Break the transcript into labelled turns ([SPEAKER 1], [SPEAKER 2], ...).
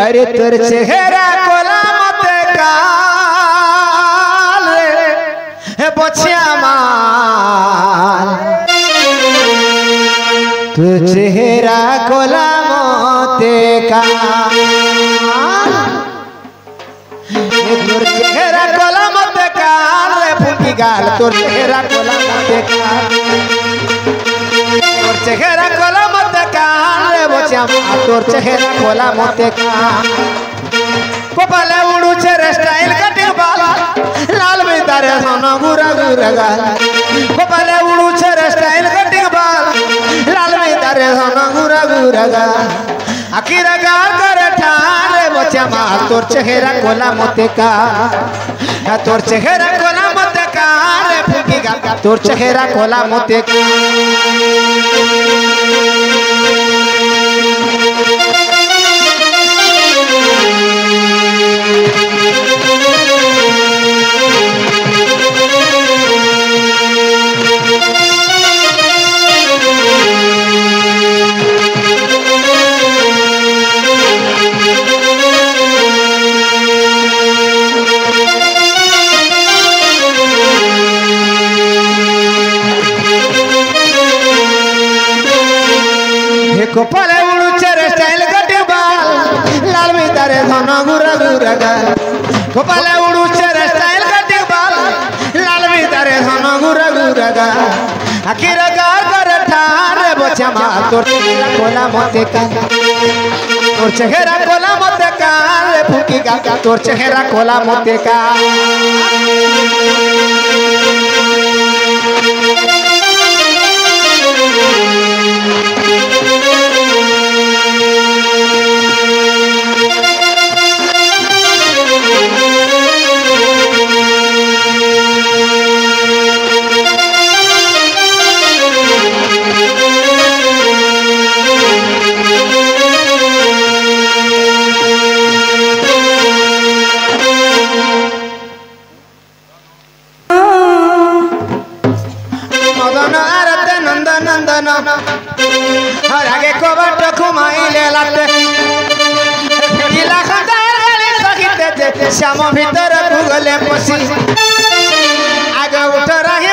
[SPEAKER 1] अरे तोर चेहरा कोला मते काल हे बछिया माल तोर चेहरा कोला मते काल तोर चेहरा कोला मते काल रे फुकी गाल तोर चेहरा कोला मते काल तोर चेहरा कोला मते काल रे बछिया माल तोर चेहरा कोला मते काल कोपाले उड़ू छे स्टाइल कटिंग बाल लाल में तारे सोना गुरा गुरा गाल कोपाले उड़ू छे स्टाइल कटिंग बाल लाल में तारे सोना गुरा गुरा गाल आखिर गाल करे ठारे बच्चा माल तोर चेहरा कोला मोते का तोर चेहरा कोला मोते का रे फुकी गाल तोर चेहरा कोला मोते का कोपाले उड़ू चेहरा स्टाइल कटिंग बाल लाल में तारे सोना गुरा गुरा गाल कोपाले उड़ू चेहरा स्टाइल कटिंग बाल लाल में तारे सोना गुरा गुरा गाल आखिर गाल करे ठारे बच्चा माल तोर चेहरा कोला मोते का तोर चेहरा कोला मोते का रे फुकी गाल तोर चेहरा कोला मोते का और आगे को बट घुमाई ले लाते इलाका दारे सखीते श्याम भीतर भूगले पसी आगे उठ रही